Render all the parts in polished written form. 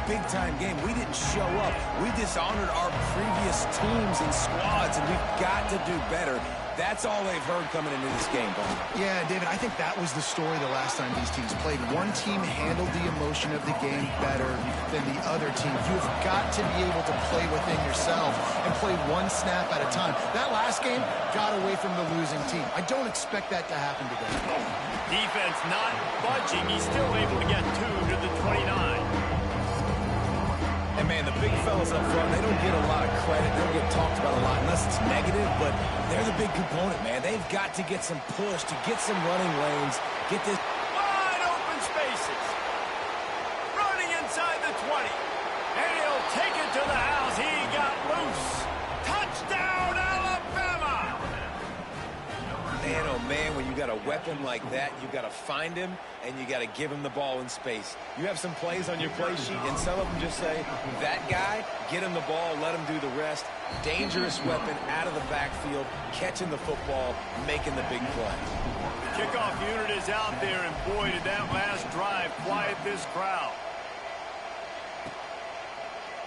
big-time game. We didn't show up. We dishonored our previous teams and squads, and we've got to do better. That's all they've heard coming into this game, Bama. Yeah, David, I think that was the story the last time these teams played. One team handled the emotion of the game better than the other team. You've got to be able to play within yourself and play one snap at a time. That last game got away from the losing team. I don't expect that to happen today. Defense not budging. He's still able to get 2 to the 29. And, man, the big fellas up front, they don't get a lot of credit. They don't get talked about a lot unless it's negative, but they're the big component, man. They've got to get some push, to get some running lanes, get this. Wide open spaces. Running inside the 20. And he'll take it to the house. He got loose. Touchdown, Alabama! Man, oh, man, when you got a weapon like that, you got to find him, and you got to give him the ball in space. You have some plays on your play sheet, and some of them just say, that guy, get him the ball, let him do the rest. Dangerous weapon out of the backfield, catching the football, making the big play. The kickoff unit is out there, and boy, did that last drive quiet this crowd.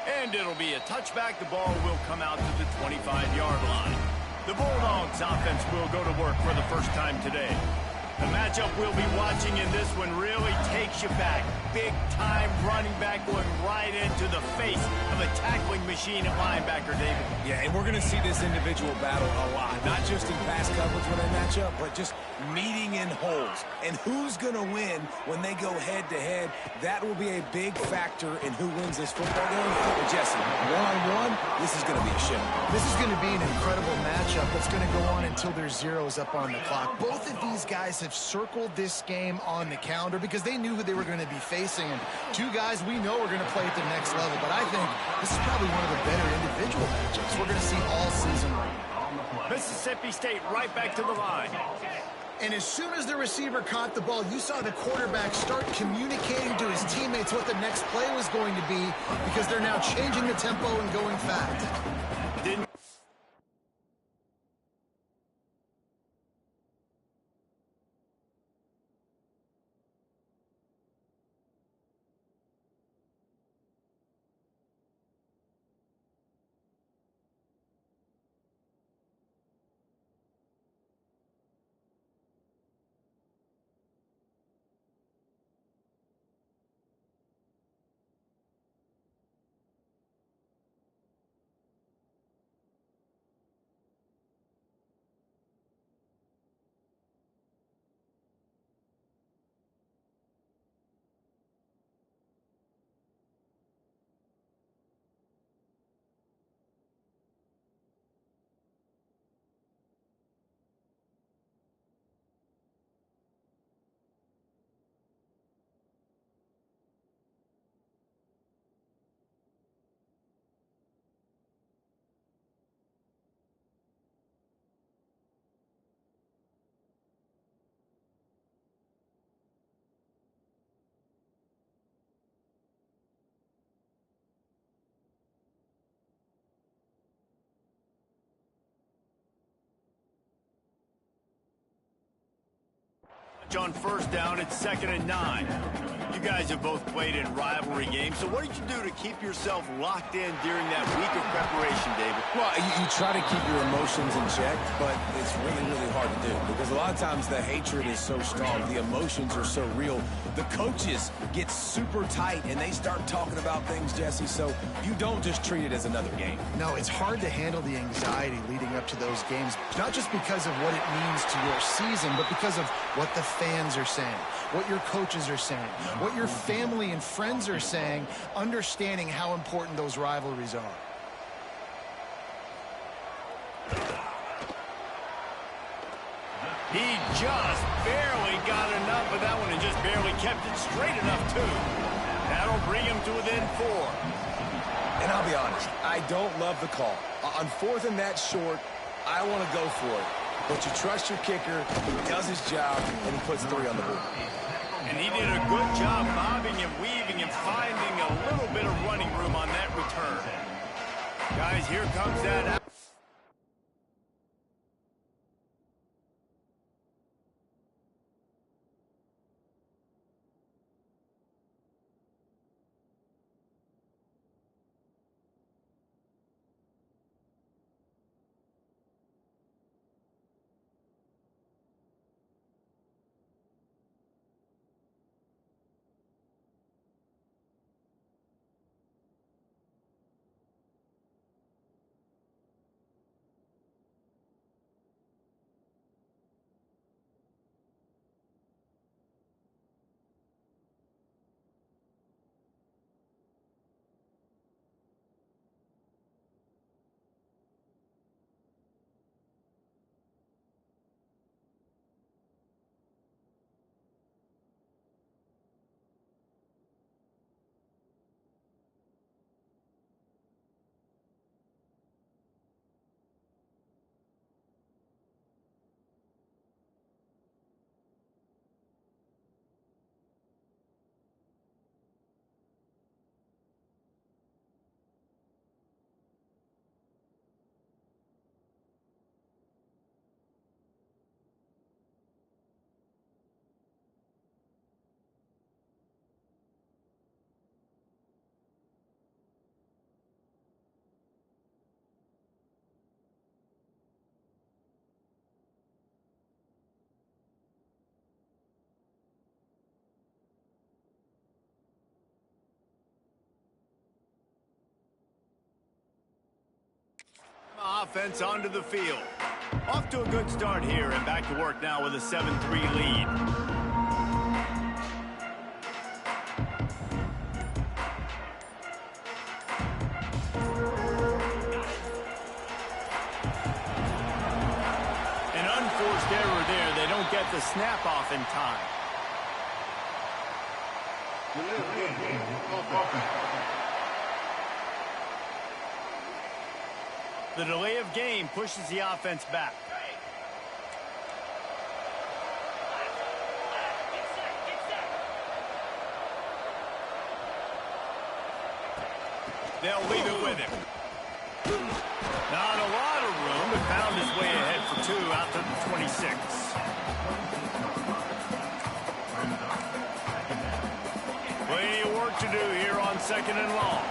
And it'll be a touchback. The ball will come out to the 25-yard line. The Bulldogs offense will go to work for the first time today. The matchup we'll be watching in this one really takes you back. Big-time running back going right into the face of a tackling machine at linebacker, David. Yeah, and we're going to see this individual battle a lot. Not just in pass coverage when they match up, but just meeting in holes. And who's going to win when they go head-to-head, that will be a big factor in who wins this football game. But Jesse, one-on-one, this is going to be a show. This is going to be an incredible matchup that's going to go on until there's zeros up on the clock. Both of these guys have circled this game on the calendar because they knew who they were going to be facing. And two guys we know are going to play at the next level. But I think this is probably one of the better individual matchups we're going to see all season long. Mississippi State right back to the line. And as soon as the receiver caught the ball, you saw the quarterback start communicating to his teammates what the next play was going to be because they're now changing the tempo and going fast. Didn't on first down, it's 2nd and 9. You guys have both played in rivalry games, so what did you do to keep yourself locked in during that week of preparation, David? Well, you try to keep your emotions in check, but it's really, really hard to do because a lot of times the hatred is so strong, the emotions are so real. The coaches get super tight, and they start talking about things, Jesse, so you don't just treat it as another game. No, it's hard to handle the anxiety leading up to those games, not just because of what it means to your season, but because of what the fans are saying, what your coaches are saying, what your family and friends are saying, understanding how important those rivalries are. He just barely got enough of that one and just barely kept it straight enough, too. That'll bring him to within 4. And I'll be honest, I don't love the call. On 4th and that short, I want to go for it. But you trust your kicker, he does his job, and he puts 3 on the board. And he did a good job bobbing and weaving and finding a little bit of running room on that return. Guys, here comes that. offense onto the field. Off to a good start here and back to work now with a 7-3 lead. An unforced error there. They don't get the snap off in time. The delay of game pushes the offense back. They'll leave it with him. Not a lot of room, but found his way ahead for 2 out to the 26. Plenty of work to do here on 2nd and long.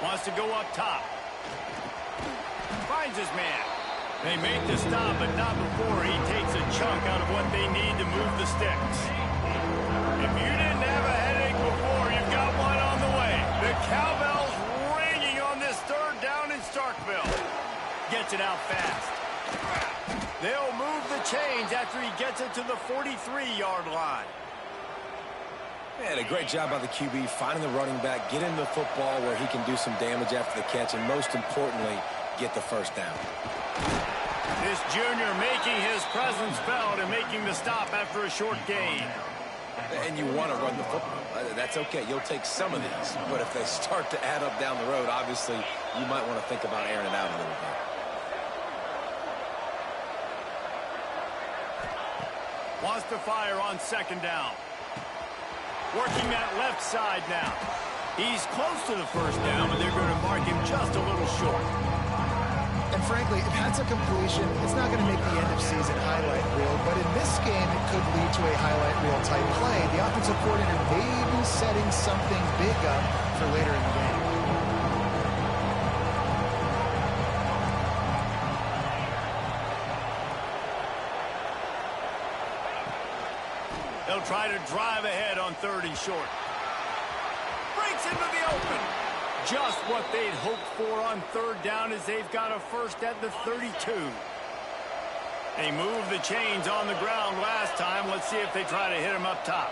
Wants to go up top. Finds his man. They make the stop, but not before he takes a chunk out of what they need to move the sticks. If you didn't have a headache before, you've got one on the way. The cowbell's ringing on this 3rd down in Starkville. Gets it out fast. They'll move the chains after he gets it to the 43-yard line. Man, a great job by the QB finding the running back, getting the football where he can do some damage after the catch, and most importantly, get the 1st down. This junior making his presence felt and making the stop after a short gain. And you want to run the football. That's okay. You'll take some of these. But if they start to add up down the road, obviously, you might want to think about airing it out a little bit. Wants to fire on 2nd down. Working that left side now. He's close to the 1st down, but they're going to mark him just a little short. And frankly, if that's a completion, it's not going to make the end of season highlight reel, but in this game, it could lead to a highlight reel type play. The offensive coordinator may be setting something big up for later in the game. They'll try to drive ahead on 3rd and short. Breaks into the open. Just what they'd hoped for on 3rd down as they've got a 1st at the 32. They moved the chains on the ground last time. Let's see if they try to hit him up top.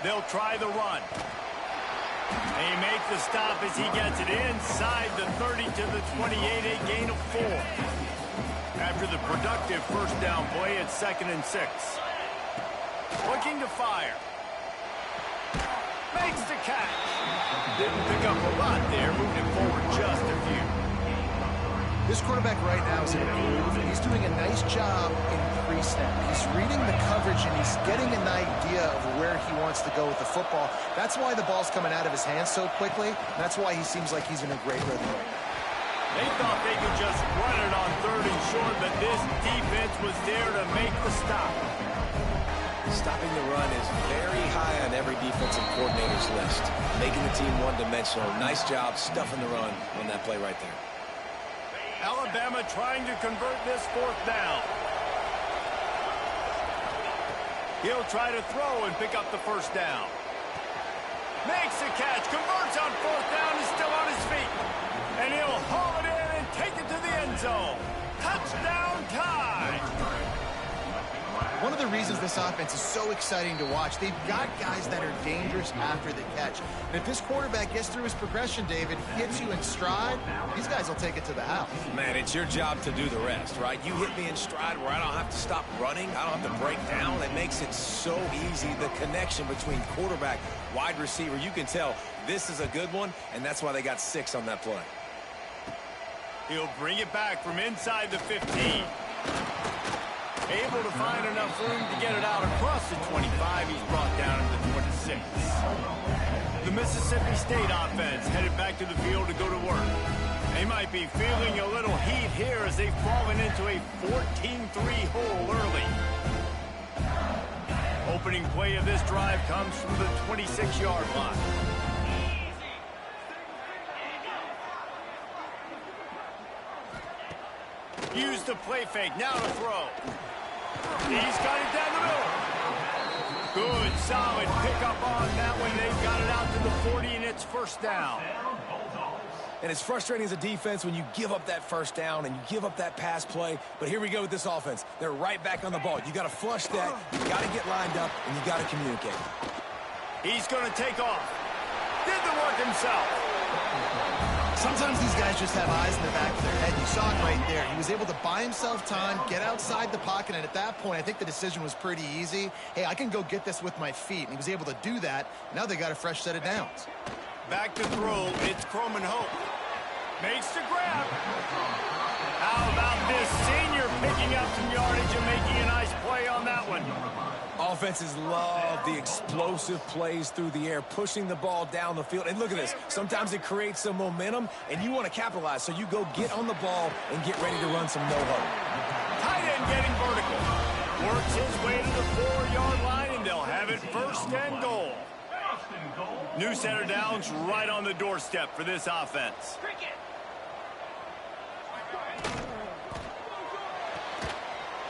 They'll try the run. They make the stop as he gets it inside the 30 to the 28, a gain of 4. After the productive 1st down play at 2nd and 6. Looking to fire. Makes the catch. Didn't pick up a lot there, moved it forward just a few. This quarterback right now is in a groove. He's doing a nice job in pre-snap. He's reading the coverage, and he's getting an idea of where he wants to go with the football. That's why the ball's coming out of his hands so quickly. That's why he seems like he's in a great rhythm right now. They thought they could just run it on 3rd and short, but this defense was there to make the stop. Stopping the run is very high on every defensive coordinator's list. Making the team one-dimensional. Nice job stuffing the run on that play right there. Alabama trying to convert this 4th down. He'll try to throw and pick up the 1st down. Makes the catch, converts on 4th down, is still on his feet. And he'll haul it in and take it to the end zone. Touchdown time. One of the reasons this offense is so exciting to watch, they've got guys that are dangerous after the catch. And if this quarterback gets through his progression, David, gets you in stride, these guys will take it to the house. Man, it's your job to do the rest, right? You hit me in stride where I don't have to stop running. I don't have to break down. It makes it so easy. The connection between quarterback, wide receiver, you can tell this is a good one, and that's why they got 6 on that play. He'll bring it back from inside the 15. Able to find enough room to get it out across the 25. He's brought down to the 26. The Mississippi State offense headed back to the field to go to work. They might be feeling a little heat here as they've fallen into a 14-3 hole early. Opening play of this drive comes from the 26-yard line. Use the play fake, now to throw. He's got it down the middle. Good, solid pickup on that one. They've got it out to the 40, and it's first down. And it's frustrating as a defense when you give up that first down and you give up that pass play. But here we go with this offense. They're right back on the ball. You got to flush that. You got to get lined up, and you got to communicate. He's going to take off. Did the work himself. Sometimes these guys just have eyes in the back of their head. You saw it right there. He was able to buy himself time, get outside the pocket, and at that point, I think the decision was pretty easy. Hey, I can go get this with my feet, and he was able to do that. Now they got a fresh set of downs. Back to throw. It's Croman Hope. Makes the grab. How about this senior picking up some yardage and making a nice play on that one? Offenses love the explosive plays through the air, pushing the ball down the field. And look at this. Sometimes it creates some momentum, and you want to capitalize. So you go get on the ball and get ready to run some no-huddle. Tight end getting vertical. Works his way to the 4-yard line, and they'll have it first and goal. New set of downs right on the doorstep for this offense.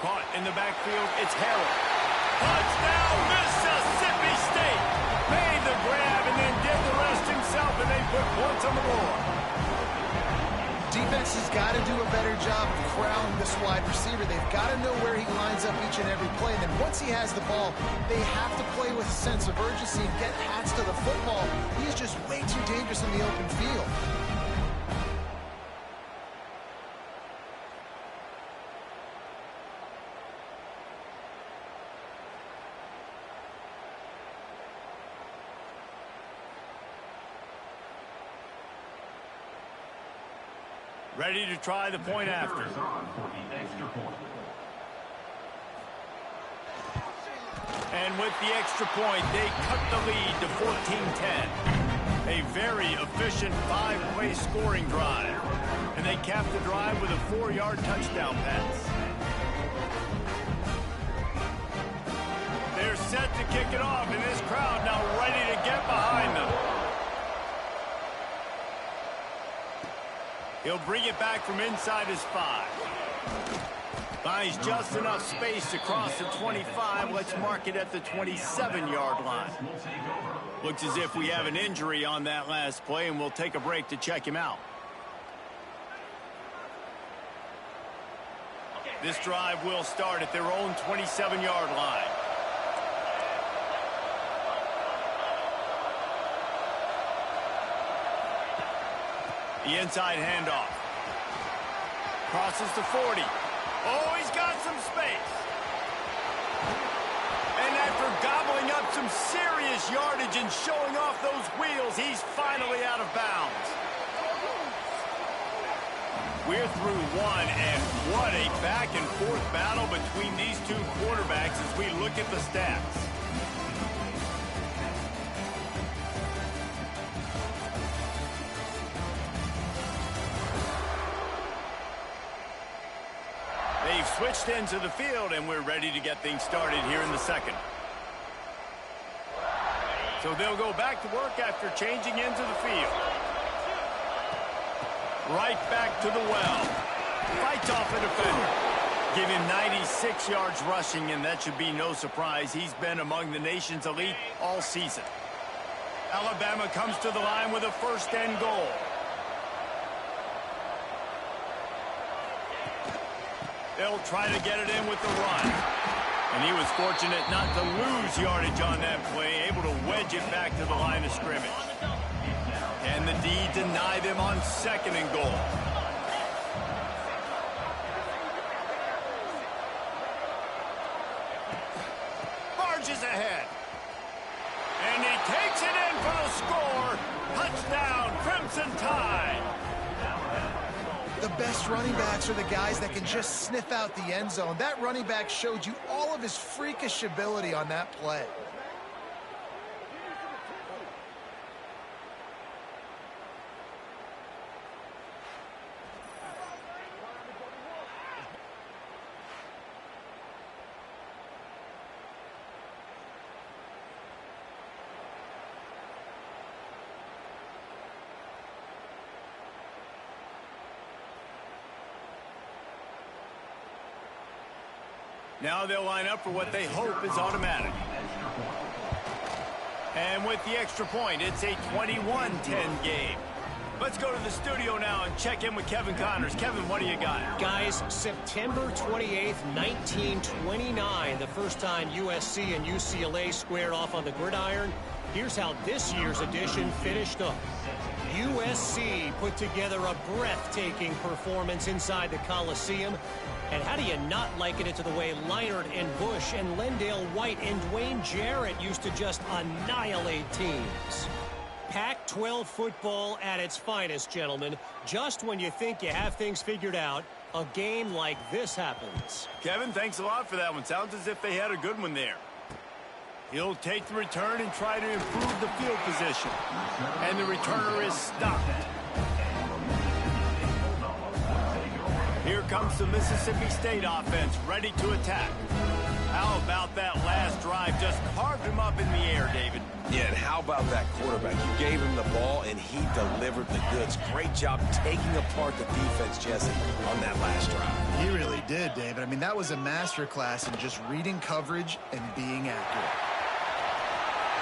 Caught in the backfield, it's Harrell. Touchdown, Mississippi State. Made the grab and then did the rest himself, and they put points on the board. Defense has got to do a better job of crowding this wide receiver. They've got to know where he lines up each and every play. And then once he has the ball, they have to play with a sense of urgency and get hats to the football. He's just way too dangerous in the open field. Ready to try the point after. And with the extra point, they cut the lead to 14-10. A very efficient 5-play scoring drive. And they cap the drive with a 4-yard touchdown pass. They're set to kick it off, and this crowd now ready to get behind them. He'll bring it back from inside his 5. Finds just enough space to cross the 25. Let's mark it at the 27-yard line. Looks as if we have an injury on that last play, and we'll take a break to check him out. This drive will start at their own 27-yard line. The inside handoff. Crosses the 40. Oh, he's got some space. And after gobbling up some serious yardage and showing off those wheels, he's finally out of bounds. We're through one, and what a back-and-forth battle between these two quarterbacks as we look at the stats. They've switched into the field, and we're ready to get things started here in the second. So they'll go back to work after changing into the field. Right back to the well. Fights off a defender. Give him 96 yards rushing, and that should be no surprise. He's been among the nation's elite all season. Alabama comes to the line with a first and goal. They'll try to get it in with the run. And he was fortunate not to lose yardage on that play, able to wedge it back to the line of scrimmage. Can the D deny them on second and goal? Barges ahead. And he takes it in for the score. Touchdown, Crimson Tide. The best running backs are the guys that can just sniff out the end zone. That running back showed you all of his freakish ability on that play. Now they'll line up for what they hope is automatic. And with the extra point, it's a 21-10 game. Let's go to the studio now and check in with Kevin Connors. Kevin, what do you got? Guys, September 28th, 1929, the first time USC and UCLA squared off on the gridiron. Here's how this year's edition finished up. USC put together a breathtaking performance inside the Coliseum. And how do you not liken it to the way Leinart and Bush and Lendale White and Dwayne Jarrett used to just annihilate teams? Pac-12 football at its finest, gentlemen. Just when you think you have things figured out, a game like this happens. Kevin, thanks a lot for that one. Sounds as if they had a good one there. He'll take the return and try to improve the field position. And the returner is stopped. Here comes the Mississippi State offense, ready to attack. How about that last drive? Just carved him up in the air, David. Yeah, and how about that quarterback? You gave him the ball, and he delivered the goods. Great job taking apart the defense, Jesse, on that last drive. He really did, David. I mean, that was a masterclass in just reading coverage and being accurate.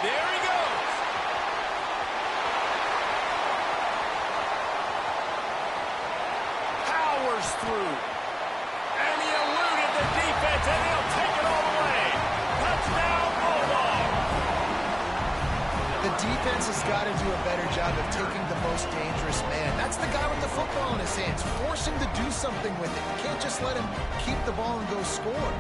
There he goes. Powers through. And he eluded the defense, and he'll take it all the way. Touchdown, Bulldog. The defense has got to do a better job of taking the most dangerous man. That's the guy with the football in his hands. Force him to do something with it. You can't just let him keep the ball and go score.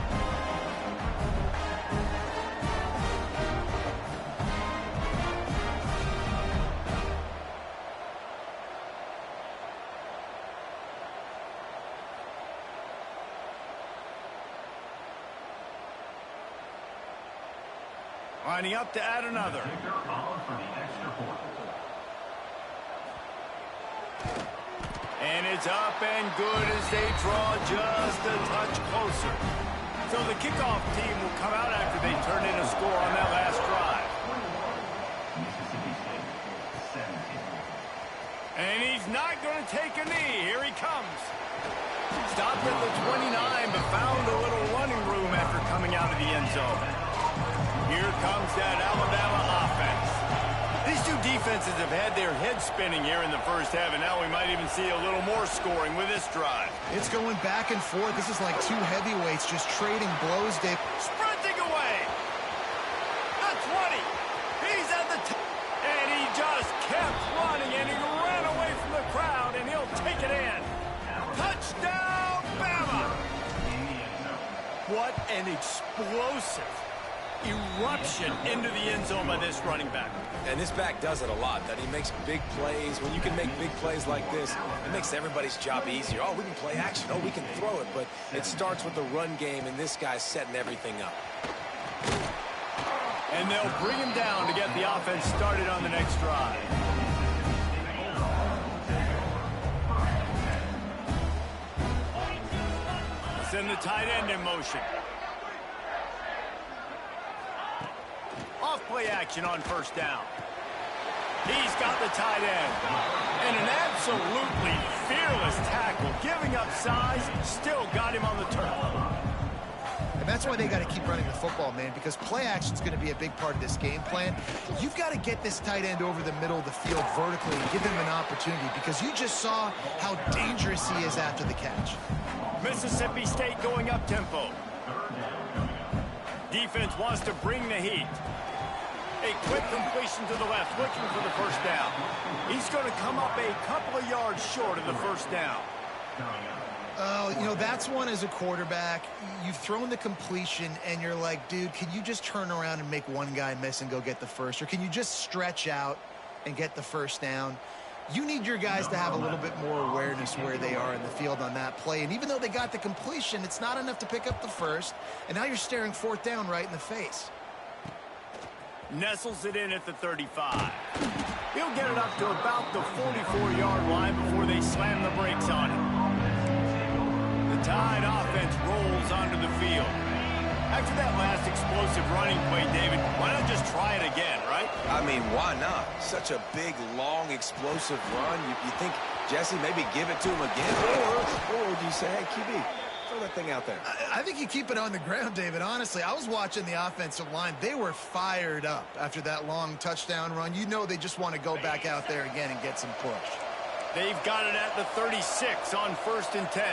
Lining up to add another. And it's up and good as they draw just a touch closer. So the kickoff team will come out after they turn in a score on that last drive. And he's not going to take a knee. Here he comes. Stopped at the 29, but found a little running room after coming out of the end zone. Here comes that Alabama offense. These two defenses have had their heads spinning here in the first half, and now we might even see a little more scoring with this drive. It's going back and forth. This is like two heavyweights just trading blows, Dave. Sprinting away. The 20. He's at the top. And he just kept running, and he ran away from the crowd, and he'll take it in. Touchdown, Bama. What an explosive eruption into the end zone by this running back. And this back does it a lot, that he makes big plays. When you can make big plays like this, it makes everybody's job easier. Oh, we can play action. Oh, we can throw it. But it starts with the run game, and this guy's setting everything up. And they'll bring him down to get the offense started on the next drive. Send the tight end in motion. Off-play action on first down. He's got the tight end. And an absolutely fearless tackle. Giving up size, still got him on the turf. And that's why they got to keep running the football, man, because play action is going to be a big part of this game plan. You've got to get this tight end over the middle of the field vertically and give him an opportunity, because you just saw how dangerous he is after the catch. Mississippi State going up tempo. Defense wants to bring the heat. A quick completion to the left, looking for the first down. He's going to come up a couple of yards short of the first down. Oh, you know, that's one as a quarterback. You've thrown the completion, and you're like, dude, can you just turn around and make one guy miss and go get the first? Or can you just stretch out and get the first down? You need your guys to have a little bit more awareness where they are in the field on that play. And even though they got the completion, it's not enough to pick up the first. And now you're staring fourth down right in the face. Nestles it in at the 35. He'll get it up to about the 44-yard line before they slam the brakes on him. The Tide offense rolls onto the field. After that last explosive running play, David, why not just try it again, right? I mean, why not? Such a big, long, explosive run. You think, Jesse, maybe give it to him again? Or do you say, hey, QB, throw that thing out there. I think you keep it on the ground, David. Honestly, I was watching the offensive line. They were fired up after that long touchdown run. You know they just want to go back out there again and get some push. They've got it at the 36 on 1st and 10.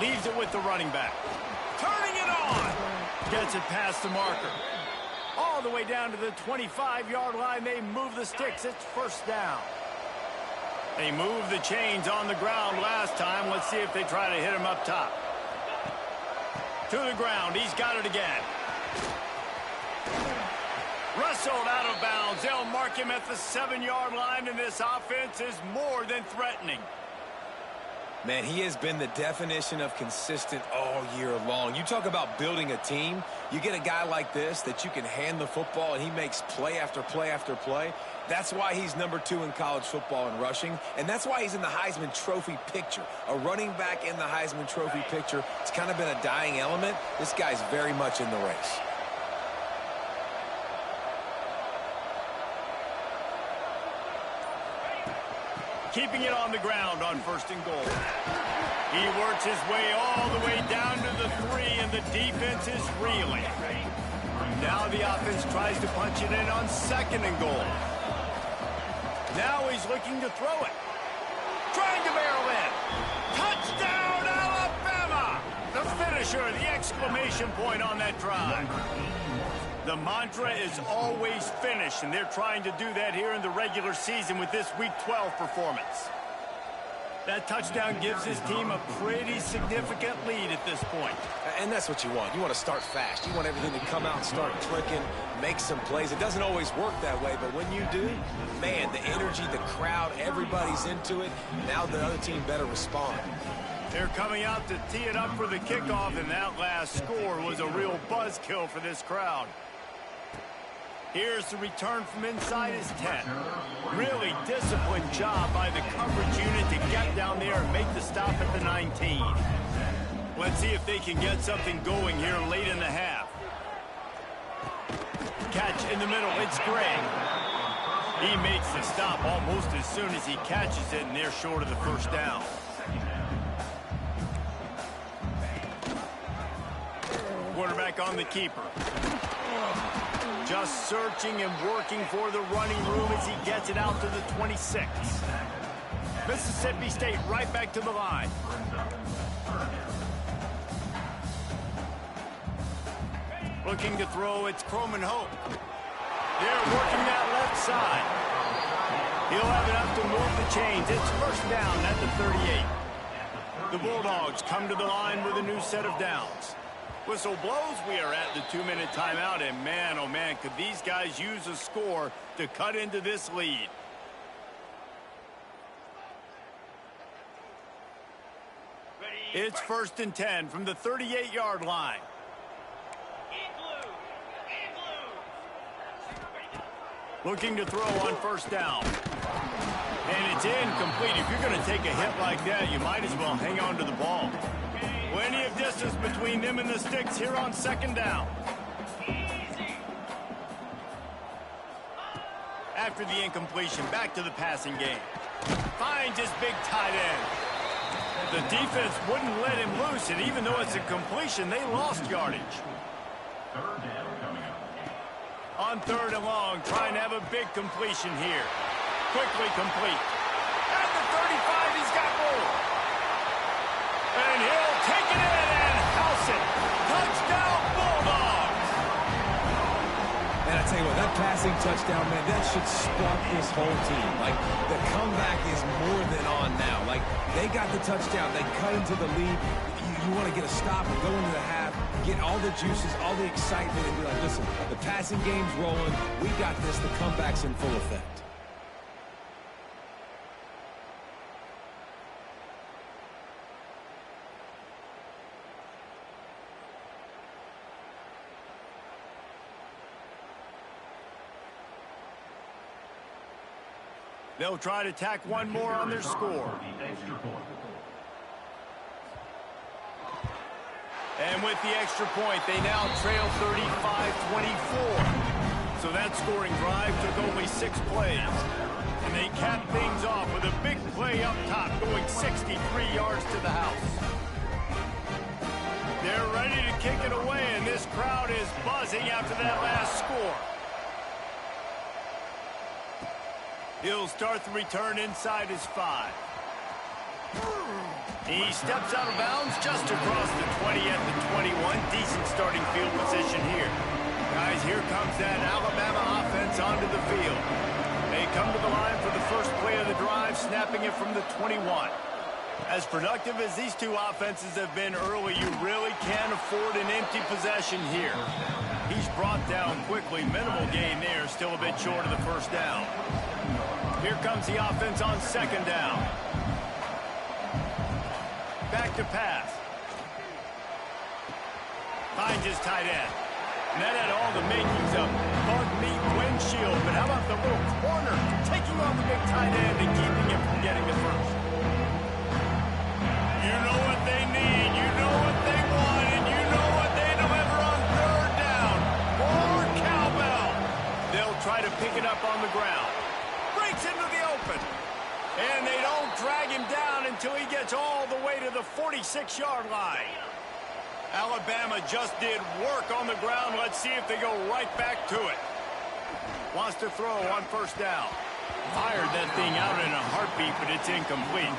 Leaves it with the running back. Turning it on. Gets it past the marker. All the way down to the 25-yard line. They move the sticks. It's 1st down. They moved the chains on the ground last time. Let's see if they try to hit him up top. To the ground. He's got it again. Wrestled out of bounds. They'll mark him at the 7-yard line, and this offense is more than threatening. Man, he has been the definition of consistent all year long. You talk about building a team. You get a guy like this that you can hand the football, and he makes play after play after play. That's why he's #2 in college football in rushing, and that's why he's in the Heisman Trophy picture. A running back in the Heisman Trophy picture. It's kind of been a dying element. This guy's very much in the race. Keeping it on the ground on 1st and goal. He works his way all the way down to the 3, and the defense is reeling. Now the offense tries to punch it in on 2nd and goal. Now he's looking to throw it. Trying to barrel in. Touchdown, Alabama! The finisher, the exclamation point on that drive. The mantra is always finish, and they're trying to do that here in the regular season with this Week 12 performance. That touchdown gives his team a pretty significant lead at this point. And that's what you want. You want to start fast. You want everything to come out and start clicking, make some plays. It doesn't always work that way, but when you do, man, the energy, the crowd, everybody's into it. Now the other team better respond. They're coming out to tee it up for the kickoff, and that last score was a real buzzkill for this crowd. Here's the return from inside his 10. Really disciplined job by the coverage unit to get down there and make the stop at the 19. Let's see if they can get something going here late in the half. Catch in the middle. It's Gray. He makes the stop almost as soon as he catches it, and they're short of the 1st down. Quarterback on the keeper. Just searching and working for the running room as he gets it out to the 26. Mississippi State right back to the line. Looking to throw, it's Croman Hope. They're working that left side. He'll have enough to move the chains. It's 1st down at the 38. The Bulldogs come to the line with a new set of downs. Whistle blows, we are at the 2-minute timeout, and man, oh man, could these guys use a score to cut into this lead. It's 1st and 10 from the 38-yard line. Looking to throw on 1st down. And it's incomplete. If you're going to take a hit like that, you might as well hang on to the ball. Plenty of distance between them and the sticks here on 2nd down. After the incompletion, back to the passing game. Finds his big tight end. The defense wouldn't let him loose, and even though it's a completion, they lost yardage. On 3rd and long, trying to have a big completion here. Quickly complete. At the 35, he's got room. And he'll take it in and house it. Touchdown, Bulldogs! And I tell you what, that passing touchdown, man, that should spark this whole team. Like, the comeback is more than on now. Like, they got the touchdown. They cut into the lead. You want to get a stop and go into the half, get all the juices, all the excitement, and be like, listen, the passing game's rolling. We got this. The comeback's in full effect. They'll try to tack one more on their score. And with the extra point, they now trail 35-24. So that scoring drive took only 6 plays. And they cap things off with a big play up top, going 63 yards to the house. They're ready to kick it away, and this crowd is buzzing after that last score. He'll start the return inside his 5. He steps out of bounds just across the 20 at the 21. Decent starting field position here. Guys, here comes that Alabama offense onto the field. They come to the line for the first play of the drive, snapping it from the 21. As productive as these two offenses have been early, you really can't afford an empty possession here. He's brought down quickly. Minimal gain there, still a bit short of the first down. Here comes the offense on second down. Back to pass. Finds his tight end. And that had all the makings of bug meat windshield. But how about the little corner taking on the big tight end and keeping him from getting the first? You know what they need. You know what they want. And you know what they deliver on third down. More cowbell. They'll try to pick it up on the ground. Breaks into the open. And they don't drag him down until he gets all the way to the 46-yard line. Alabama just did work on the ground. Let's see if they go right back to it. Wants to throw on first down. Fired that thing out in a heartbeat, but it's incomplete.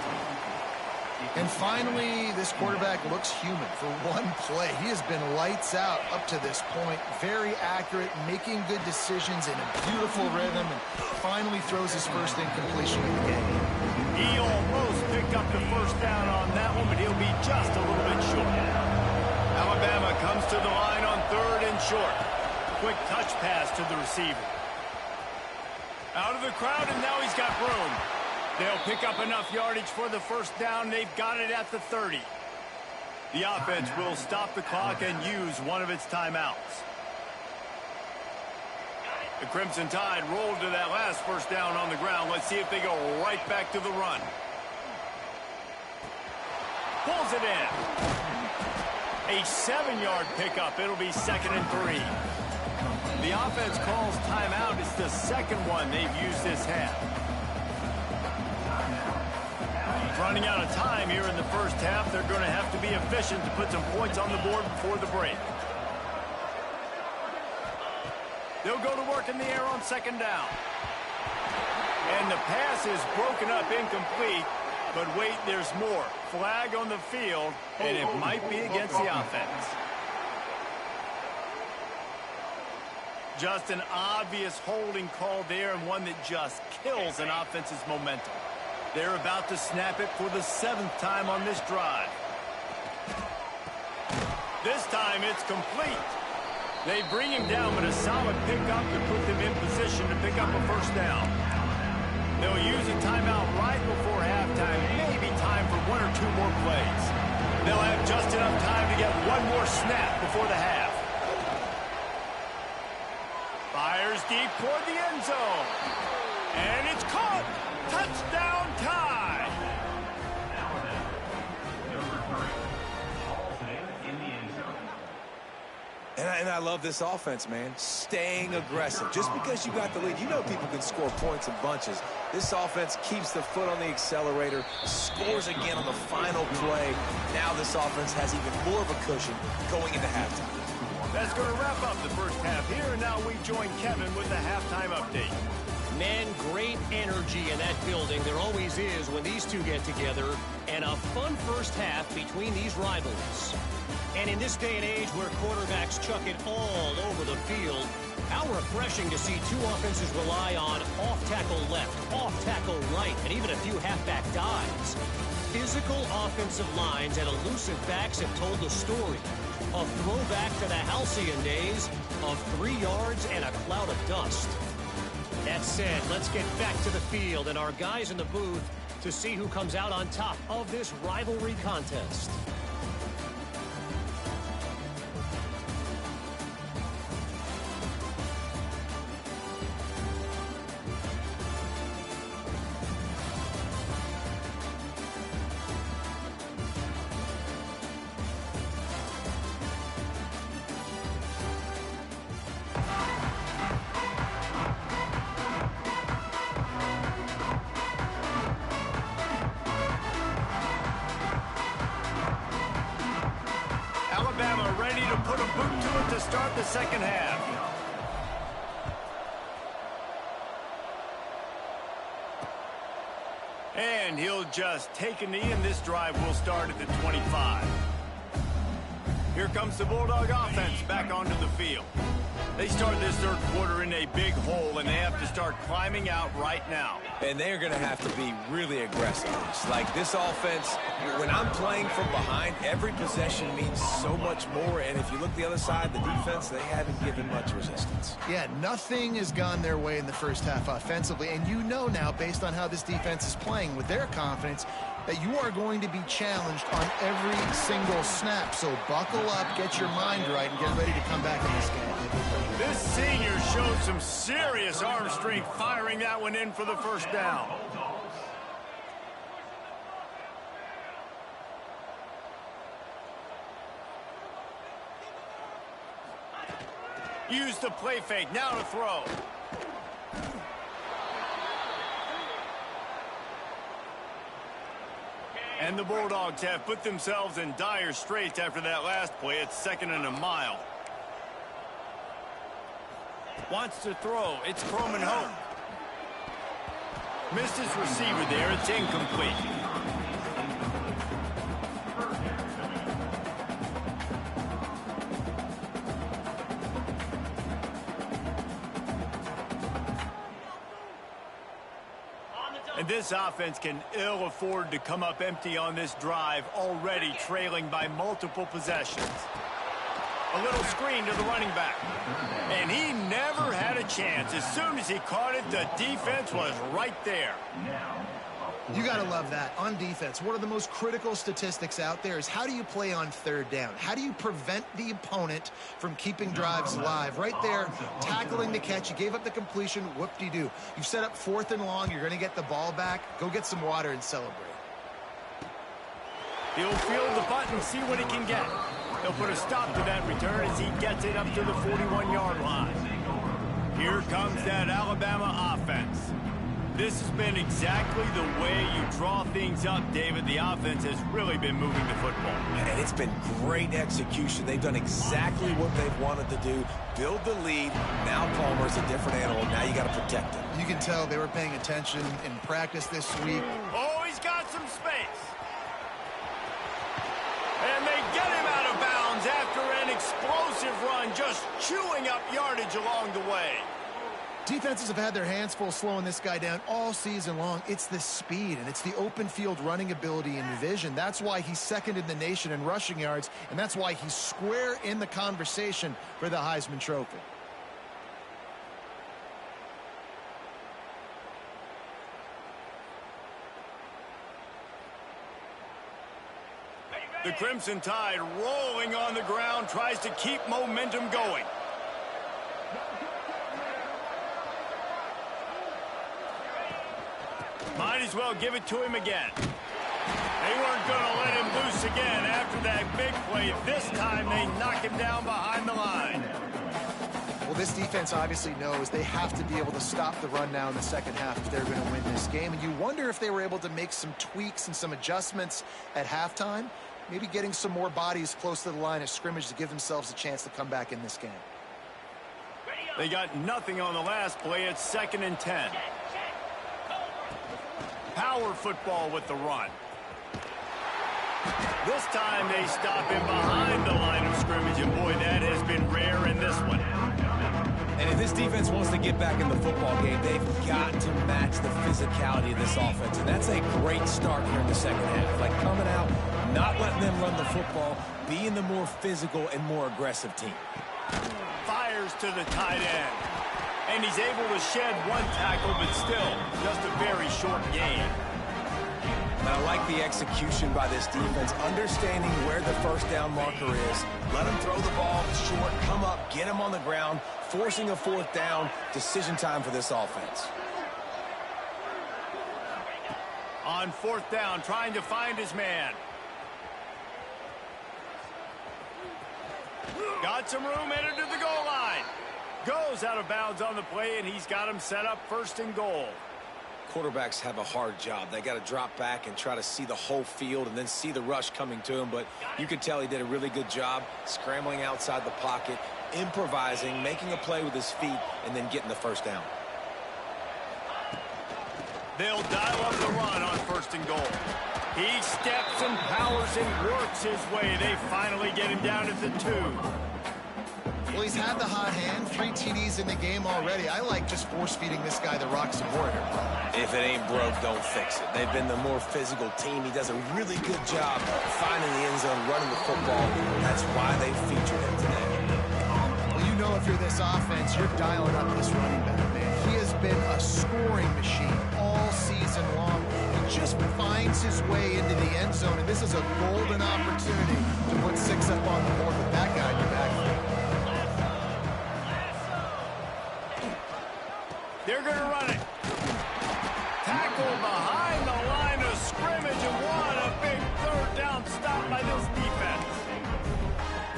And finally, this quarterback looks human for one play. He has been lights out up to this point. Very accurate, making good decisions in a beautiful rhythm, and finally throws his first incompletion of the game. He almost picked up the first down on that one, but he'll be just a little bit short. Alabama comes to the line on third and short. Quick touch pass to the receiver. Out of the crowd, and now he's got room. They'll pick up enough yardage for the first down. They've got it at the 30. The offense will stop the clock and use one of its timeouts. The Crimson Tide rolled to that last first down on the ground. Let's see if they go right back to the run. Pulls it in. A 7-yard pickup. It'll be 2nd and 3. The offense calls timeout. It's the second one they've used this half. Running out of time here in the first half. They're going to have to be efficient to put some points on the board before the break. They'll go to work in the air on second down. And the pass is broken up, incomplete. But wait, there's more. Flag on the field, and it might be against the offense. Just an obvious holding call there, and one that just kills an offense's momentum. They're about to snap it for the 7th time on this drive. This time it's complete. They bring him down, but a solid pickup to put them in position to pick up a first down. They'll use a timeout right before halftime. Maybe time for 1 or 2 more plays. They'll have just enough time to get one more snap before the half. Fires deep toward the end zone. And it's caught. Touchdown tie. And I love this offense, man. Staying aggressive. Just because you got the lead, you know people can score points in bunches. This offense keeps the foot on the accelerator, scores again on the final play. Now this offense has even more of a cushion going into halftime. That's going to wrap up the first half here, and now we join Kevin with the halftime update. Man, great energy in that building. There always is when these two get together. And a fun first half between these rivals. And in this day and age where quarterbacks chuck it all over the field, how refreshing to see two offenses rely on off-tackle left, off-tackle right, and even a few halfback dives. Physical offensive lines and elusive backs have told the story. A throwback to the halcyon days of 3 yards and a cloud of dust. That said, let's get back to the field and our guys in the booth to see who comes out on top of this rivalry contest. start the second half. And he'll just take a knee, and this drive will start at the 25. Here comes the Bulldog offense back onto the field. They start this third quarter in a big hole, and they have to start climbing out right now. And they're going to have to be really aggressive. Like this offense, when I'm playing from behind, every possession means so much more. And if you look the other side, the defense, they haven't given much resistance. Yeah, nothing has gone their way in the first half offensively. And you know now, based on how this defense is playing with their confidence, that you are going to be challenged on every single snap. So buckle up, get your mind right, and get ready to come back in this game. This senior showed some serious arm strength firing that one in for the first down. Use the play fake, now to throw. And the Bulldogs have put themselves in dire straits after that last play. It's 2nd and a mile. Wants to throw. It's Croman Hope. Missed his receiver there. It's incomplete. And this offense can ill afford to come up empty on this drive, already trailing by multiple possessions. A little screen to the running back. And he never had a chance. As soon as he caught it, the defense was right there. You got to love that. On defense, one of the most critical statistics out there is how do you play on third down? How do you prevent the opponent from keeping drives alive? Right there, tackling the catch. You gave up the completion. Whoop-de-doo. You've set up 4th and long. You're going to get the ball back. Go get some water and celebrate. He'll field the punt and see what he can get. He'll put a stop to that return as he gets it up to the 41-yard line. Here comes that Alabama offense. This has been exactly the way you draw things up, David. The offense has really been moving the football. And it's been great execution. They've done exactly what they've wanted to do. Build the lead. Now Palmer's a different animal. Now you got to protect him. You can tell they were paying attention in practice this week. Oh, he's got some space. And they get him out of bounds after an explosive run, just chewing up yardage along the way. Defenses have had their hands full slowing this guy down all season long. It's the speed, and it's the open field running ability and vision. That's why he's 2nd in the nation in rushing yards, and that's why he's square in the conversation for the Heisman Trophy. The Crimson Tide rolling on the ground, tries to keep momentum going. Might as well give it to him again. They weren't going to let him loose again after that big play. This time they knock him down behind the line. Well, this defense obviously knows they have to be able to stop the run now in the second half if they're going to win this game. And you wonder if they were able to make some tweaks and some adjustments at halftime, maybe getting some more bodies close to the line of scrimmage to give themselves a chance to come back in this game. They got nothing on the last play. It's 2nd and 10. Power football with the run. This time they stop him behind the line of scrimmage, and boy, that has been rare in this one. And if this defense wants to get back in the football game, they've got to match the physicality of this offense. And that's a great start here in the second half. Like coming out, not letting them run the football, being the more physical and more aggressive team. Fires to the tight end. And he's able to shed one tackle, but still just a very short gain. And I like the execution by this defense, understanding where the first down marker is. Let him throw the ball short, come up, get him on the ground, forcing a 4th down. Decision time for this offense. On 4th down, trying to find his man. Got some room, headed to the goal line. Goes out of bounds on the play, and he's got him set up 1st and goal. Quarterbacks have a hard job. They got to drop back and try to see the whole field and then see the rush coming to him. But you could tell he did a really good job scrambling outside the pocket, improvising, making a play with his feet, and then getting the first down. They'll dial up the run on 1st and goal. He steps and powers and works his way. They finally get him down at the 2. Well, he's had the hot hand, 3 TDs in the game already. I like just force-feeding this guy the rock support. If it ain't broke, don't fix it. They've been the more physical team. He does a really good job finding the end zone, running the football. That's why they featured him today. Well, you know if you're this offense, you're dialing up this running back, man. He has been a scoring machine all season long. He just finds his way into the end zone, and this is a golden opportunity to put 6 up on the board with that guy in your backfield. They're going to run it. Tackle behind the line of scrimmage, and what a big 3rd down stop by this defense.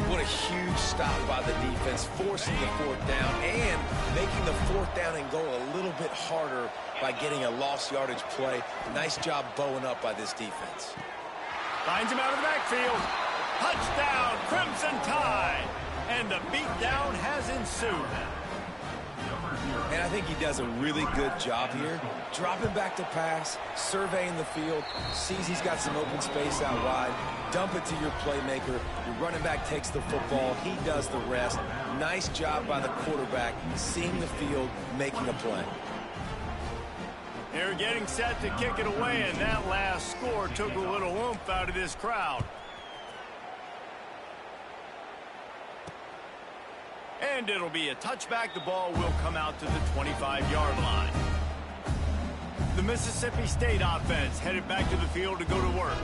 What a huge stop by the defense, forcing the 4th down and making the 4th down and goal a little bit harder by getting a lost yardage play. Nice job bowing up by this defense. Finds him out of the backfield. Touchdown, Crimson Tide. And the beatdown has ensued. And I think he does a really good job here. Dropping back to pass, surveying the field, sees he's got some open space out wide, dump it to your playmaker. Your running back takes the football. He does the rest. Nice job by the quarterback, seeing the field, making a play. They're getting set to kick it away, and that last score took a little oomph out of this crowd. And it'll be a touchback. The ball will come out to the 25-yard line. The Mississippi State offense headed back to the field to go to work.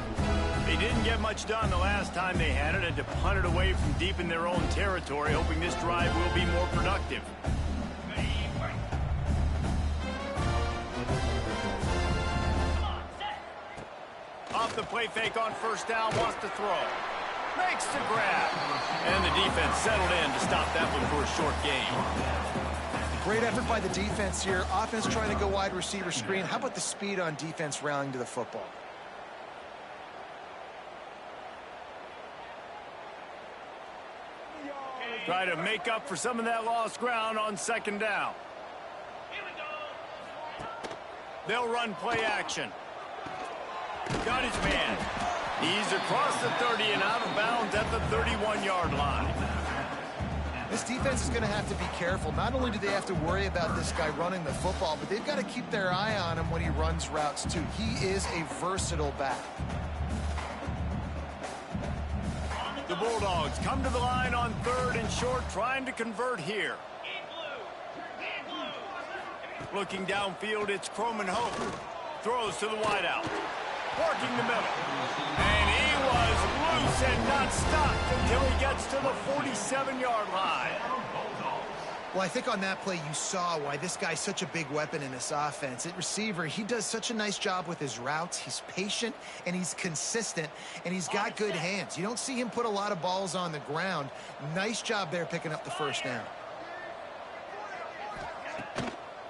They didn't get much done the last time they had it, and to punt it away from deep in their own territory, hoping this drive will be more productive. Off the play fake on 1st down, wants to throw. Makes the grab. And the defense settled in to stop that one for a short gain. Great effort by the defense here. Offense trying to go wide receiver screen. How about the speed on defense rallying to the football? Try to make up for some of that lost ground on 2nd down. They'll run play action. Got his man. He's across the 30 and out of bounds at the 31-yard line. This defense is going to have to be careful. Not only do they have to worry about this guy running the football, but they've got to keep their eye on him when he runs routes too. He is a versatile back. The Bulldogs come to the line on 3rd and short, trying to convert here. Looking downfield, it's Croman Hope. Throws to the wideout. Working the middle. And he was loose and not stopped until he gets to the 47-yard line. Well, I think on that play you saw why this guy's such a big weapon in this offense. At receiver, he does such a nice job with his routes. He's patient, and he's consistent, and he's got good hands. You don't see him put a lot of balls on the ground. Nice job there picking up the 1st down.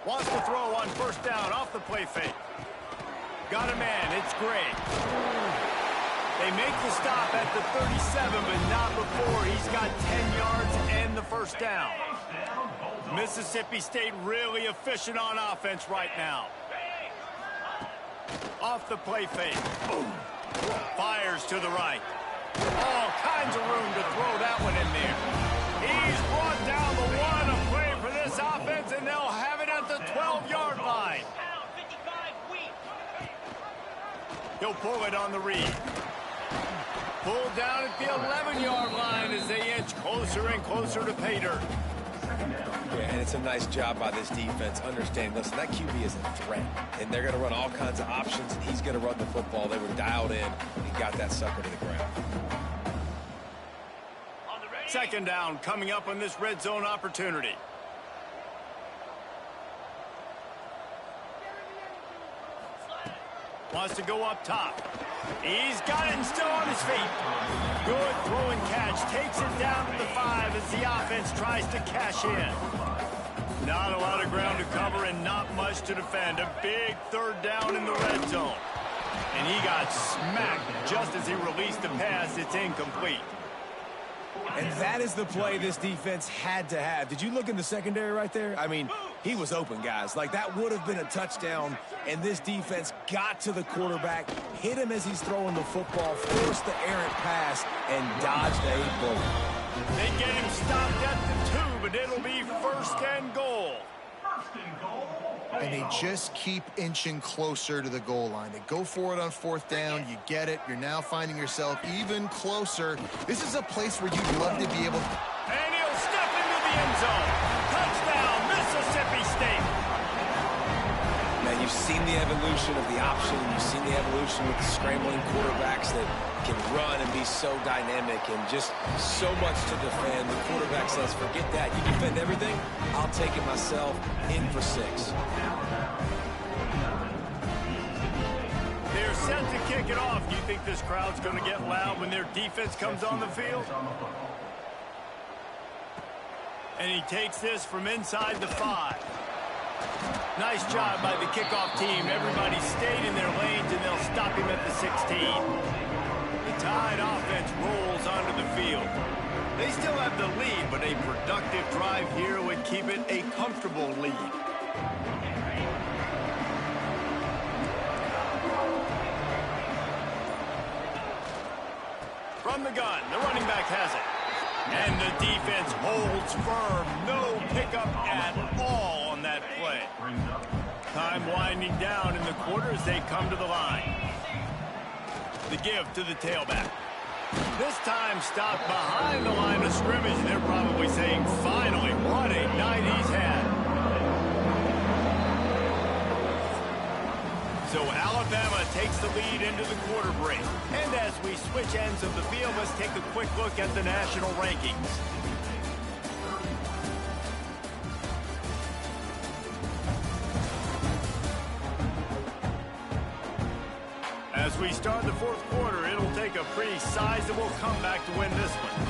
Wants to throw on 1st down off the play fake. Got a man. It's Gray. They make the stop at the 37, but not before he's got 10 yards and the 1st down. Mississippi State really efficient on offense right now. Off the play fake. Fires to the right. All kinds of room to throw that one in there. He's brought down the one, a play for this offense, and they'll have it at the 12-yard line. He'll pull it on the read. Pulled down at the 11-yard line as they inch closer and closer to pay dirt. Yeah, and it's a nice job by this defense understanding, listen, that QB is a threat, and they're going to run all kinds of options, and he's going to run the football. They were dialed in and got that sucker to the ground. 2nd down coming up on this red zone opportunity. Wants to go up top. He's got it and still on his feet. Good throw and catch. Takes it down to the 5 as the offense tries to cash in. Not a lot of ground to cover and not much to defend. A big 3rd down in the red zone. And he got smacked just as he released the pass. It's incomplete. And that is the play this defense had to have. Did you look in the secondary right there? I mean, he was open, guys. Like, that would have been a touchdown, and this defense got to the quarterback, hit him as he's throwing the football, forced the errant pass, and dodged a bullet. They get him stopped at the 2, but it'll be 1st and goal. And they just keep inching closer to the goal line. They go for it on 4th down. You get it. You're now finding yourself even closer. This is a place where you'd love to be able to... And he'll step into the end zone. Touchdown, Mississippi State. Man, you've seen the evolution of the option. You've seen the evolution with the scrambling quarterbacks that can run and be so dynamic and just so much to defend. The quarterback says, forget that. You defend everything, I'll take it myself. In for 6. They're set to kick it off. Do you think this crowd's going to get loud when their defense comes on the field? And he takes this from inside the 5. Nice job by the kickoff team. Everybody stayed in their lanes, and they'll stop him at the 16. The Tide offense rolls onto the field. They still have the lead, but a productive drive here would keep it a comfortable lead. From the gun, the running back has it. And the defense holds firm. No pickup at all on that play. Time winding down in the quarter as they come to the line. The give to the tailback. This time stopped behind the line of scrimmage. They're probably saying, finally, what a night he's had. So Alabama takes the lead into the quarter break. And as we switch ends of the field, let's take a quick look at the national rankings. As we start the 4th quarter, it'll take a pretty sizable comeback to win this one.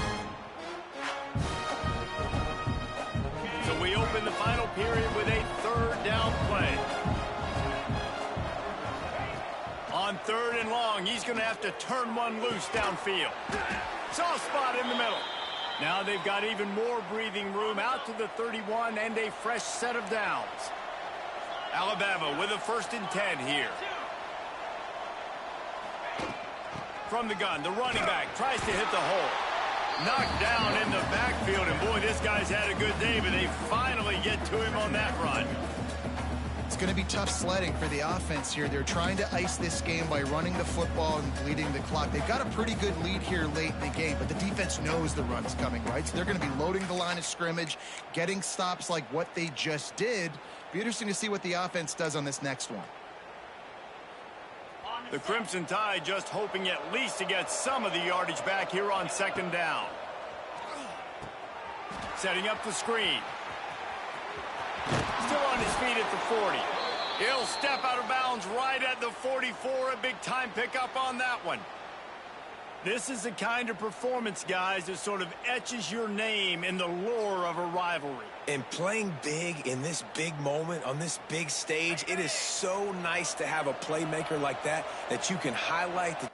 So we open the final period with a 3rd down play. On 3rd and long, he's going to have to turn one loose downfield. Soft spot in the middle. Now they've got even more breathing room out to the 31 and a fresh set of downs. Alabama with a 1st and 10 here. From the gun, the running back tries to hit the hole. Knocked down in the backfield, and boy, this guy's had a good day, but they finally get to him on that run. It's going to be tough sledding for the offense here. They're trying to ice this game by running the football and bleeding the clock. They've got a pretty good lead here late in the game, but the defense knows the run's coming, right? So they're going to be loading the line of scrimmage, getting stops like what they just did. Be interesting to see what the offense does on this next one. The Crimson Tide just hoping at least to get some of the yardage back here on 2nd down. Setting up the screen. Still on his feet at the 40. He'll step out of bounds right at the 44. A big time pickup on that one. This is the kind of performance, guys, that sort of etches your name in the lore of a rivalry. And playing big in this big moment, on this big stage, it is so nice to have a playmaker like that you can highlight the...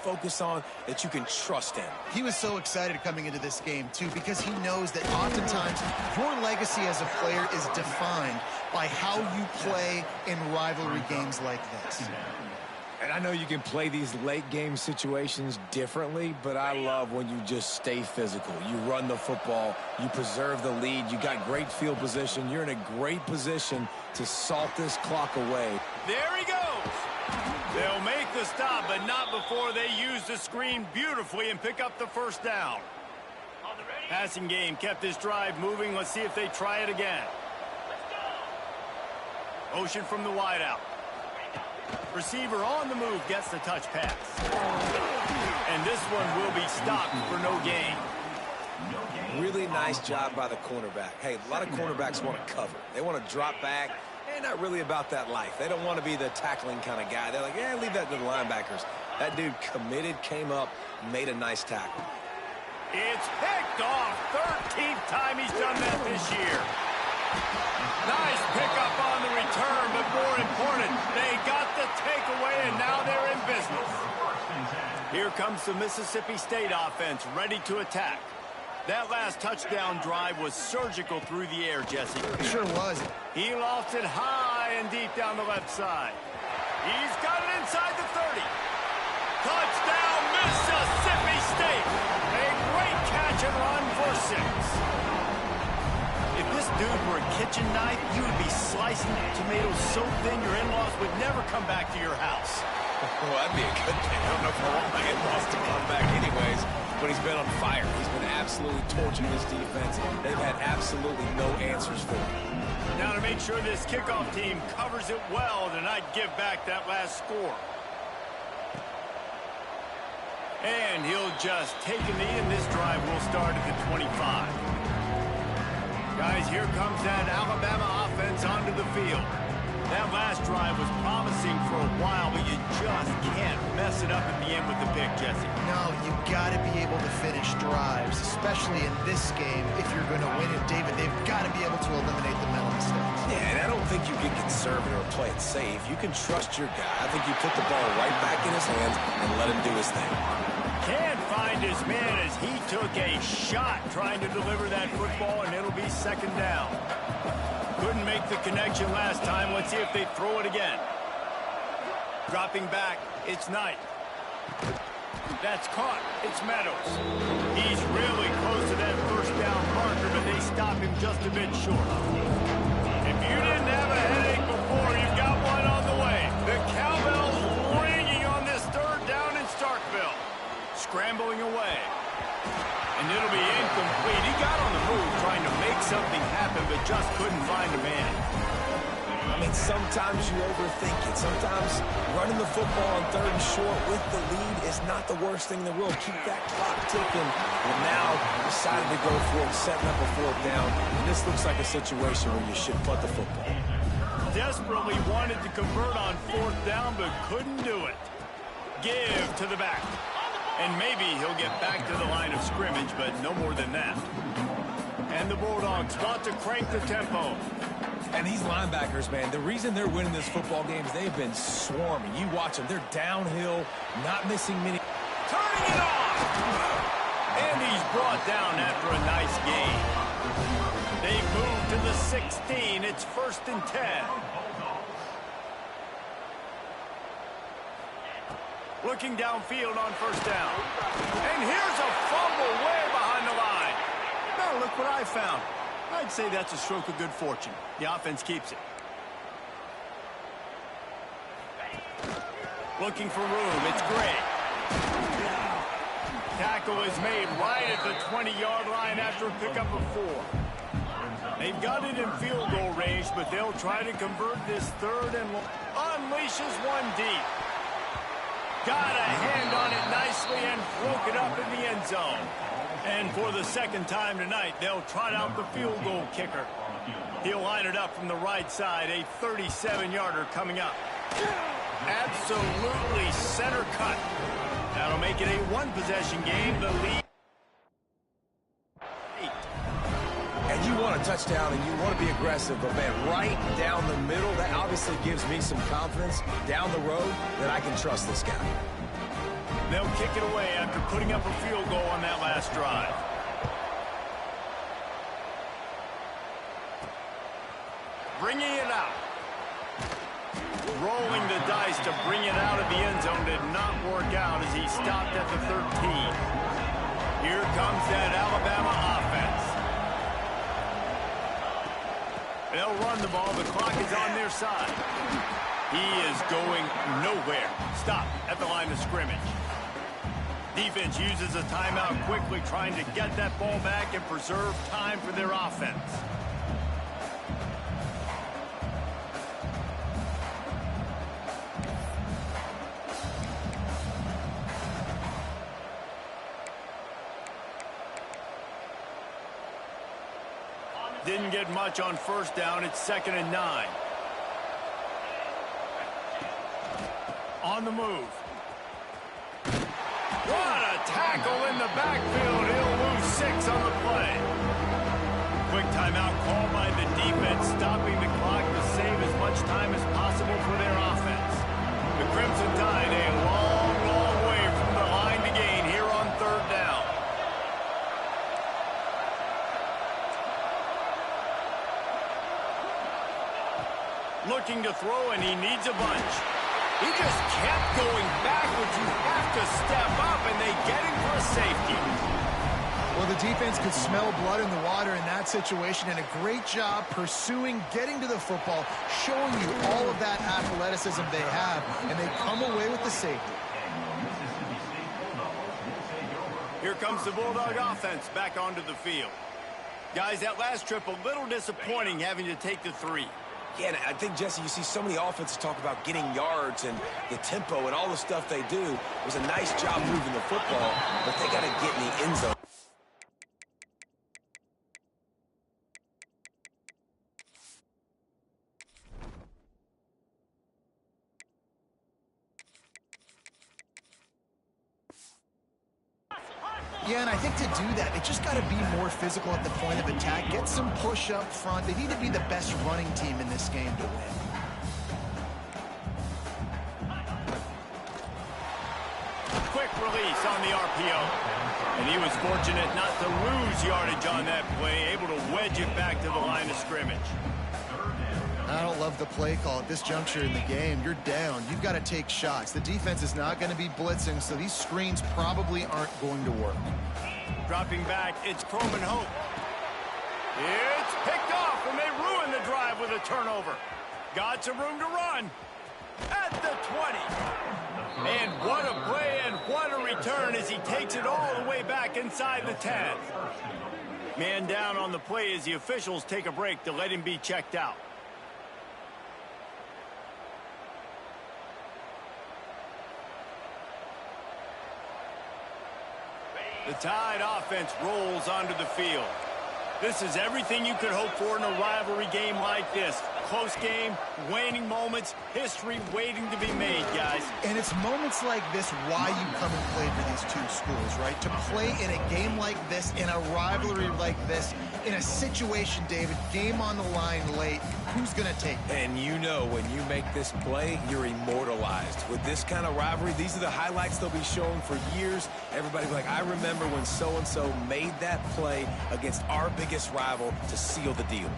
focus on that you can trust in. He was so excited coming into this game, too, because he knows that oftentimes your legacy as a player is defined by how you play in rivalry games like this. And I know you can play these late game situations differently, but I love when you just stay physical. You run the football, you preserve the lead, you got great field position, you're in a great position to salt this clock away. There he goes. They'll make the stop, but not before they use the screen beautifully and pick up the 1st down. On the ready. Passing game kept this drive moving. Let's see if they try it again. Motion from the wideout. Receiver on the move gets the touch pass. And this one will be stopped for no gain. Really nice job by the cornerback. Hey, a lot of cornerbacks want to cover. They want to drop back. They're not really about that life. They don't want to be the tackling kind of guy. They're like, yeah, leave that to the linebackers. That dude committed, came up, made a nice tackle. It's picked off. 13th time he's done that this year. Nice pickup on the return, but more important, they got the takeaway, and now they're in business. Here comes the Mississippi State offense, ready to attack. That last touchdown drive was surgical through the air, Jesse. It sure was. He lofts it high and deep down the left side. He's got it inside the 30. Touchdown, Mississippi State. A great catch and run for 6. If this dude were a kitchen knife, you would be slicing tomatoes so thin your in-laws would never come back to your house. Well, that'd be a good thing. I don't know if I want my in-laws to come back anyways, but he's been on fire. He's been absolutely torching this defense. They've had absolutely no answers for him. Now to make sure this kickoff team covers it well to not give back that last score. And he'll just take a knee, and this drive will start at the 25. Guys, here comes that Alabama offense onto the field. That last drive was promising for a while, but you just can't mess it up at the end with the pick, Jesse. No, you've got to be able to finish drives, especially in this game. If you're going to win it, David, they've got to be able to eliminate the mental mistakes. Yeah, and I don't think you get conservative or play it safe. You can trust your guy. I think you put the ball right back in his hands and let him do his thing. Can't find his man as he took a shot trying to deliver that football, and it'll be second down. Couldn't make the connection last time. Let's see if they throw it again. Dropping back, it's Knight. That's caught. It's Meadows. He's really close to that first down marker, but they stop him just a bit short. If you didn't have a headache before, you've got one on the way. The cowbell's ringing on this third down in Starkville. Scrambling away. And it'll be incomplete. He got on the move trying to make something happen, but just couldn't find a man. I mean, sometimes you overthink it. Sometimes running the football on third and short with the lead is not the worst thing in the world. Keep that clock ticking. And now decided to go for it, setting up a fourth down. And this looks like a situation where you should punt the football. Desperately wanted to convert on fourth down, but couldn't do it. Give to the back. And maybe he'll get back to the line of scrimmage, but no more than that. And the Bulldogs want to crank the tempo. And these linebackers, man, the reason they're winning this football game is they've been swarming. You watch them. They're downhill, not missing many. Turning it off! And he's brought down after a nice gain. They move to the 16. It's 1st and 10. Looking downfield on first down. And here's a fumble way behind the line. Now look what I found. I'd say that's a stroke of good fortune. The offense keeps it. Looking for room. It's Gray. Tackle is made right at the 20-yard line after a pickup of 4. They've got it in field goal range, but they'll try to convert this third and unleashes one deep. Got a hand on it nicely and broke it up in the end zone. And for the second time tonight, they'll trot out the field goal kicker. He'll line it up from the right side, a 37-yarder coming up. Absolutely center cut. That'll make it a one-possession game. The lead. And you want a touchdown and you want to be aggressive, but man, right down the middle, that obviously gives me some confidence down the road that I can trust this guy. They'll kick it away after putting up a field goal on that last drive. Bringing it out. Rolling the dice to bring it out of the end zone did not work out as he stopped at the 13. Here comes that Alabama offense. They'll run the ball. The clock is on their side. He is going nowhere. Stop at the line of scrimmage. Defense uses a timeout quickly, trying to get that ball back and preserve time for their offense. Didn't get much on first down. It's 2nd and 9. On the move. What a tackle in the backfield. He'll lose 6 on the play. Quick timeout call by the defense, stopping the clock to save as much time as possible for their offense. The Crimson Tide a long, long way from the line to gain here on 3rd down. Looking to throw, and he needs a bunch. He just kept going backwards. You have to step up, and they get him for a safety. Well, the defense could smell blood in the water in that situation, and a great job pursuing, getting to the football, showing you all of that athleticism they have, and they come away with the safety. Here comes the Bulldog offense back onto the field. Guys, that last trip a little disappointing having to take the 3. Yeah, and I think, Jesse, you see so many offenses talk about getting yards and the tempo and all the stuff they do. It was a nice job moving the football, but they got to get in the end zone. Yeah, and I think to do that, they just got to be more physical at the point of attack, get some push up front. They need to be the best running team in this game to win. Quick release on the RPO. And he was fortunate not to lose yardage on that play, able to wedge it back to the line of scrimmage. I don't love the play call at this juncture in the game. You're down. You've got to take shots. The defense is not going to be blitzing, so these screens probably aren't going to work. Dropping back, it's Chrome and Hope. It's picked off, and they ruin the drive with a turnover. Got some room to run at the 20. And what a play and what a return as he takes it all the way back inside the 10. Man down on the play as the officials take a break to let him be checked out. The Tide offense rolls onto the field. This is everything you could hope for in a rivalry game like this. Close game, waning moments, history waiting to be made, guys. And it's moments like this why you come and play for these two schools, right? To play in a game like this, in a rivalry like this, in a situation, David, game on the line late, who's going to take it? And you know when you make this play, you're immortalized. With this kind of rivalry, these are the highlights they'll be showing for years. Everybody be like, I remember when so-and-so made that play against our biggest rival to seal the deal.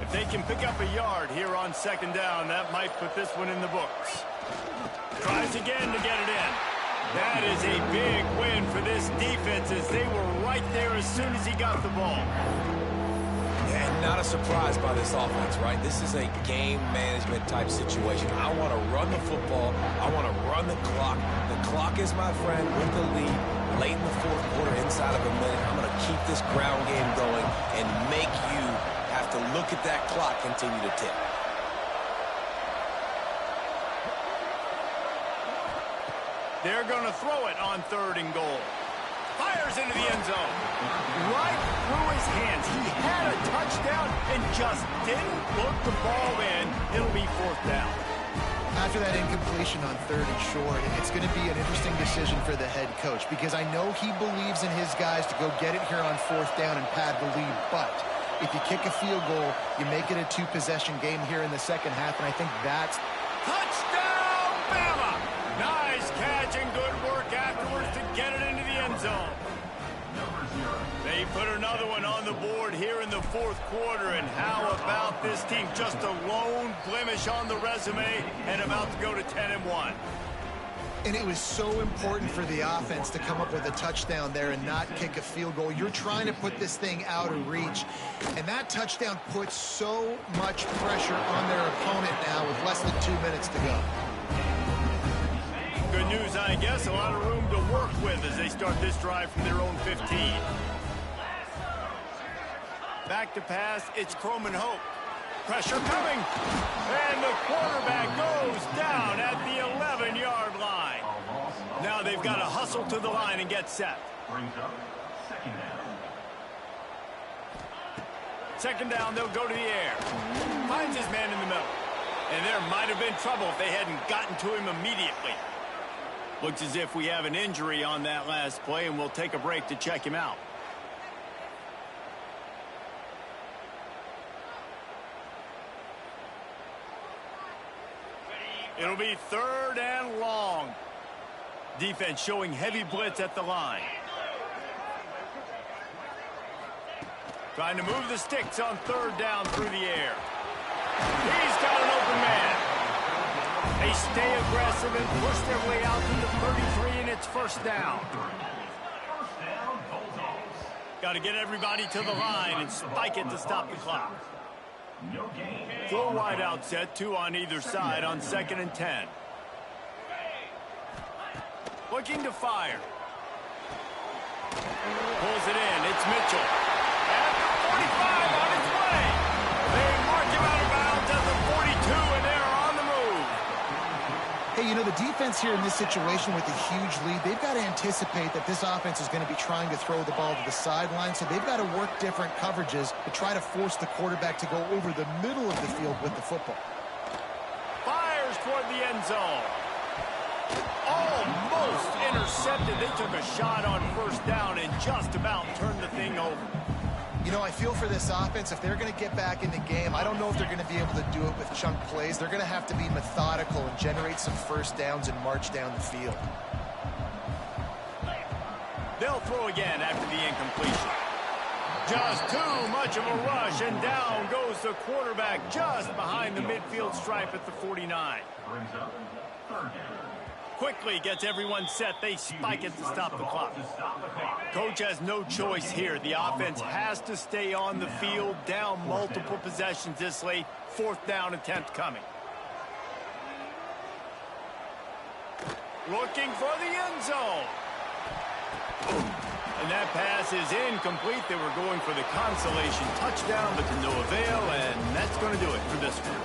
If they can pick up a yard here on 2nd down, that might put this one in the books. Tries again to get it in. That is a big win for this defense as they were right there as soon as he got the ball. And not a surprise by this offense, right? This is a game management type situation. I want to run the football. I want to run the clock. The clock is my friend with the lead. Late in the 4th quarter, inside of a minute, I'm going to keep this ground game going and make you have to look at that clock continue to tick. They're going to throw it on 3rd and goal. Fires into the end zone. Right through his hands. He had a touchdown and just didn't look the ball in. It'll be 4th down. After that incompletion on 3rd and short, it's going to be an interesting decision for the head coach because I know he believes in his guys to go get it here on 4th down and pad the lead, but if you kick a field goal, you make it a 2-possession game here in the 2nd half, and I think that's... Touchdown, Bama! Nice catch and good work afterwards to get it into the end zone. They put another one on the board here in the 4th quarter, and how about this team? Just a lone blemish on the resume and about to go to 10-1. And it was so important for the offense to come up with a touchdown there and not kick a field goal. You're trying to put this thing out of reach, and that touchdown puts so much pressure on their opponent now with less than 2 minutes to go. Good news, I guess. A lot of room to work with as they start this drive from their own 15. Back to pass, it's Chrome and Hope. Pressure coming, and the quarterback goes down at the 11-yard line. Now they've got to hustle to the line and get set. Second down, they'll go to the air. Finds his man in the middle. And there might have been trouble if they hadn't gotten to him immediately. Looks as if we have an injury on that last play, and we'll take a break to check him out. It'll be 3rd and long. Defense showing heavy blitz at the line. Trying to move the sticks on 3rd down through the air. He's got an open man. They stay aggressive and push their way out to the 33, and it's 1st down. Got to get everybody to the line and spike it to stop the clock. 4 wide out set, 2 on either side on 2nd and 10. Looking to fire. Pulls it in. It's Mitchell. At the 45 on its way. They mark him out of bounds at the 42, and they're on the move. Hey, you know, the defense here in this situation with a huge lead, they've got to anticipate that this offense is going to be trying to throw the ball to the sideline, so they've got to work different coverages to try to force the quarterback to go over the middle of the field with the football. Fires toward the end zone. Almost intercepted. They took a shot on 1st down and just about turned the thing over. You know, I feel for this offense, if they're going to get back in the game, I don't know if they're going to be able to do it with chunk plays. They're going to have to be methodical and generate some 1st downs and march down the field. They'll throw again after the incompletion. Just too much of a rush, and down goes the quarterback just behind the midfield stripe at the 49. Quickly gets everyone set. They spike it to stop the clock. Coach has no choice here. The offense has to stay on the field, down multiple possessions this late. 4th down attempt coming. Looking for the end zone. And that pass is incomplete. They were going for the consolation touchdown, but to no avail, and that's going to do it for this one.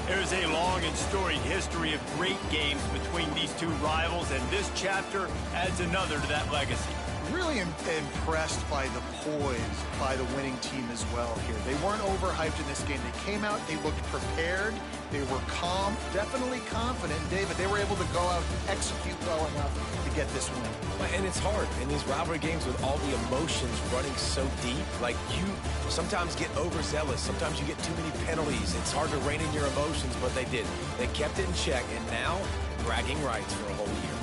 There's a long and storied history of great games between these two rivals, and this chapter adds another to that legacy. Really impressed by the poise by the winning team as well here. They weren't overhyped in this game. They came out, they looked prepared, they were calm, definitely confident. David, they were able to go out and execute well enough to get this win. And it's hard in these rivalry games with all the emotions running so deep. Like, you sometimes get overzealous. Sometimes you get too many penalties. It's hard to rein in your emotions, but they did. They kept it in check, and now bragging rights for a whole year.